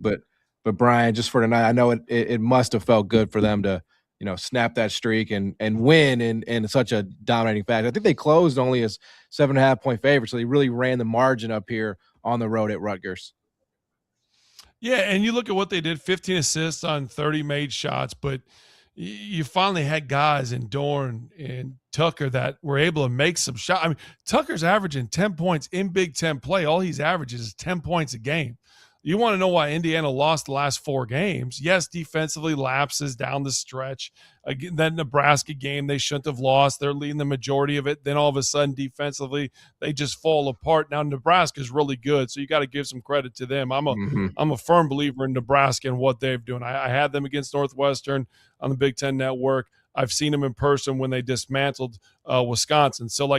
But Brian, just for tonight, I know it must have felt good for them to, snap that streak and win in such a dominating fashion. I think they closed only as 7.5-point favorites, so they really ran the margin up here on the road at Rutgers. Yeah, and you look at what they did, 15 assists on 30 made shots, but you finally had guys in Dorn and Tucker that were able to make some shots. I mean, Tucker's averaging 10 points in Big Ten play. All he's averages is 10 points a game. You want to know why Indiana lost the last 4 games? Yes, defensively lapses down the stretch. Again, that Nebraska game they shouldn't have lost. They're leading the majority of it. Then all of a sudden, defensively, they just fall apart. Now Nebraska's really good, so you got to give some credit to them. I'm a firm believer in Nebraska and what they've done. I had them against Northwestern on the Big Ten Network. I've seen them in person when they dismantled Wisconsin. So,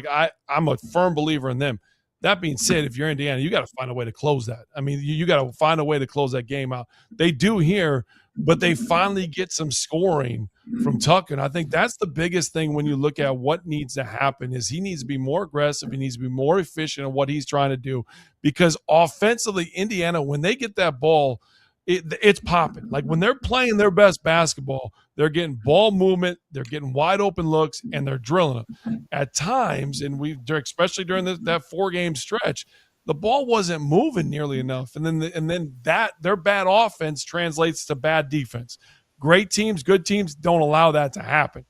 I'm a firm believer in them. That being said, if you're Indiana, you got to find a way to close that. I mean, you got to find a way to close that game out. They do here, but they finally get some scoring from Tucker. And I think that's the biggest thing when you look at what needs to happen is he needs to be more aggressive. He needs to be more efficient in what he's trying to do because offensively, Indiana, when they get that ball, it's popping. Like when they're playing their best basketball, they're getting ball movement, they're getting wide open looks, and they're drilling them. At times, and especially during that 4-game stretch, the ball wasn't moving nearly enough, and then that their bad offense translates to bad defense. Great teams, good teams don't allow that to happen.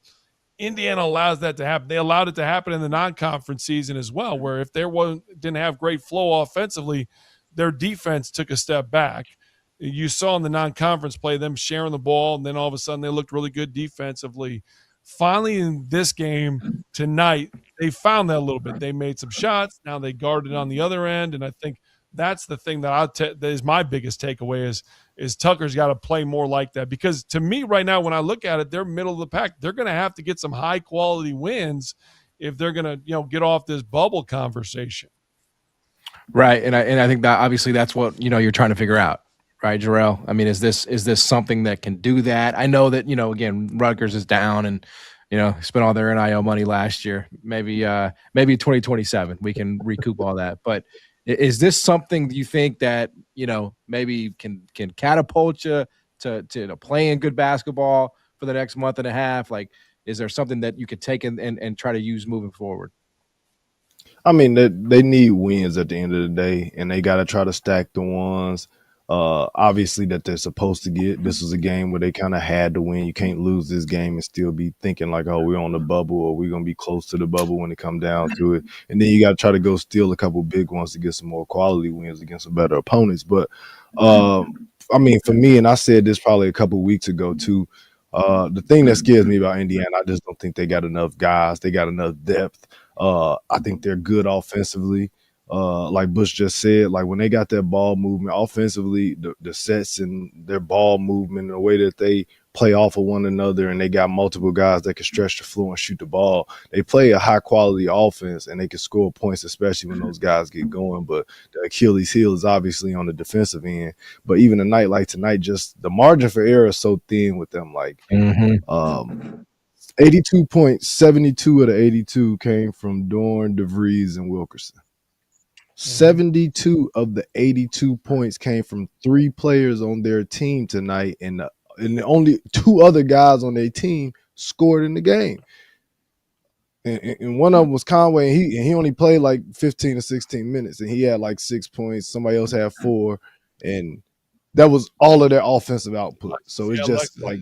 Indiana allows that to happen. They allowed it to happen in the non-conference season as well, where if they didn't have great flow offensively, their defense took a step back. You saw in the non-conference play them sharing the ball, and then all of a sudden they looked really good defensively. Finally, in this game tonight, they found that a little bit. They made some shots. Now they guarded on the other end, and I think that's the thing that that is my biggest takeaway is Tucker's got to play more like that. Because to me right now, when I look at it, they're middle of the pack. They're going to have to get some high-quality wins if they're going to get off this bubble conversation. Right, and I think that obviously that's what you're trying to figure out. Right, Jarrell? I mean, is this something that can do that? I know that, again, Rutgers is down and, spent all their NIL money last year. Maybe 2027 we can recoup all that. But is this something you think that, maybe can catapult you to playing good basketball for the next month and a half? Like, is there something that you could take and try to use moving forward? I mean, they need wins at the end of the day, and they got to try to stack the ones obviously that they're supposed to get. This was a game where they kind of had to win. You can't lose this game and still be thinking like, oh, we're on the bubble or we're going to be close to the bubble when it comes down to it. And then you got to try to go steal a couple big ones to get some more quality wins against some better opponents. But I mean, for me, and I said this probably a couple weeks ago too, the thing that scares me about Indiana, I just don't think they got enough guys. They got enough depth. I think they're good offensively. Like Bush just said, like when they got that ball movement offensively, the sets and their ball movement, the way that they play off of one another, and they got multiple guys that can stretch the floor and shoot the ball. They play a high quality offense and they can score points, especially when those guys get going. But the Achilles heel is obviously on the defensive end. But even a night like tonight, just the margin for error is so thin with them. Like 82 points, 72 of the 82 came from Dorn, DeVries, and Wilkerson. 72 of the 82 points came from 3 players on their team tonight, and only 2 other guys on their team scored in the game. And one of them was Conway, and he only played like 15 or 16 minutes, and he had like 6 points. Somebody else had 4, and that was all of their offensive output. So it's just like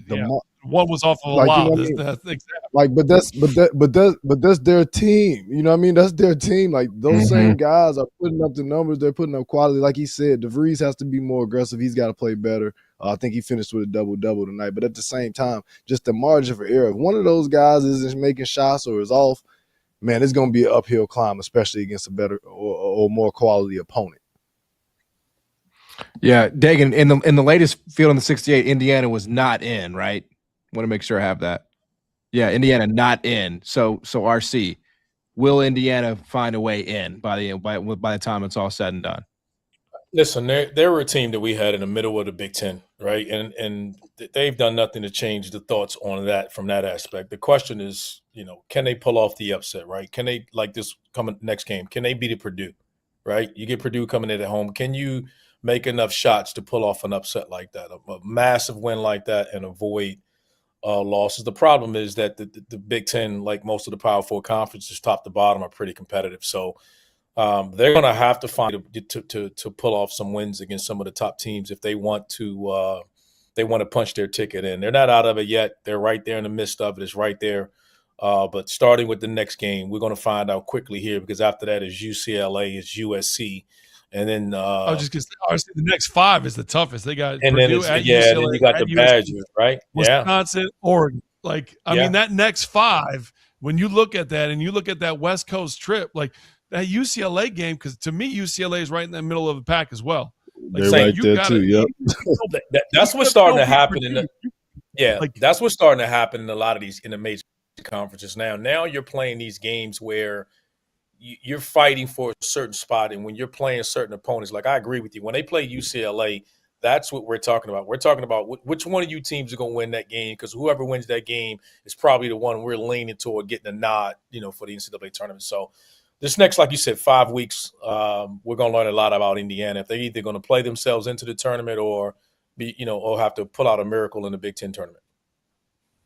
one was off of a lot. Exactly. Like, but that's their team. You know what I mean? That's their team. Like those same guys are putting up the numbers. They're putting up quality. Like he said, DeVries has to be more aggressive. He's got to play better. I think he finished with a double-double tonight. But at the same time, just the margin for error. If one of those guys isn't making shots or is off, man, it's going to be an uphill climb, especially against a better or more quality opponent. Yeah, Dagan, in the latest field in the 68, Indiana was not in, right? Want to make sure I have that. Yeah, Indiana not in. So RC, will Indiana find a way in by the time it's all said and done? Listen, they were a team that we had in the middle of the Big Ten, right? And they've done nothing to change the thoughts on that from that aspect. The question is, can they pull off the upset, right? Can they, like this coming next game, can they beat Purdue, right? You get Purdue coming in at home. Can you make enough shots to pull off an upset like that, a massive win like that, and avoid losses. The problem is that the Big Ten, like most of the Power Four conferences, top to bottom, are pretty competitive. So they're going to have to find to pull off some wins against some of the top teams if they want to punch their ticket in. They're not out of it yet. They're right there in the midst of it. It's right there. But starting with the next game, we're going to find out quickly here, because after that is UCLA, is USC. And then I was just going to say, honestly, the next 5 is the toughest. They got and Purdue then at yeah, UCLA, then you got the USC, Badgers, right? Wisconsin, Oregon. Like, I Yeah. mean, that next 5, when you look at that and you look at that West Coast trip, like that UCLA game, because to me, UCLA is right in the middle of the pack as well. Like, They're right there too. Yep. That's what's starting to happen Like, that's what's starting to happen in a lot of these in the major conferences now. Now you're playing these games where you're fighting for a certain spot, and when you're playing certain opponents, like I agree with you, when they play UCLA, that's what we're talking about. We're talking about which one of you teams are going to win that game, because whoever wins that game is probably the one we're leaning toward getting a nod, for the NCAA tournament. So this next, like you said, 5 weeks, we're going to learn a lot about Indiana. If they're either going to play themselves into the tournament or or have to pull out a miracle in the Big Ten tournament.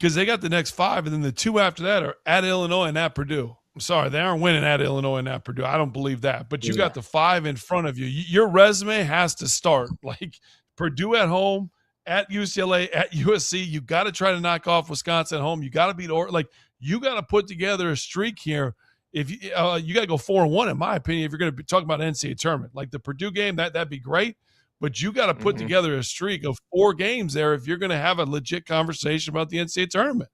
because they got the next 5, and then the 2 after that are at Illinois and at Purdue. I'm sorry, they aren't winning at Illinois and at Purdue. I don't believe that. But you got the 5 in front of you. Your resume has to start. Like Purdue at home, at UCLA, at USC. You got to try to knock off Wisconsin at home. You got to beat you got to put together a streak here. If you got to go 4-1, in my opinion, if you're going to be talking about NCAA tournament. Like the Purdue game, that'd be great. But you got to put together a streak of 4 games there if you're going to have a legit conversation about the NCAA tournament.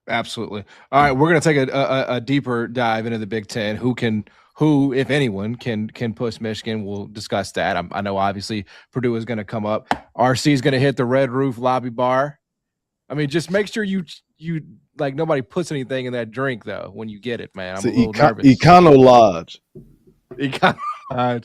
Absolutely. All right, we're going to take a deeper dive into the Big Ten. Who, if anyone, can push Michigan? We'll discuss that. I know obviously Purdue is going to come up. RC is going to hit the Red Roof lobby bar. I mean, just make sure you like nobody puts anything in that drink though when you get it, man. I'm a little nervous. Econo Lodge. Econo Lodge.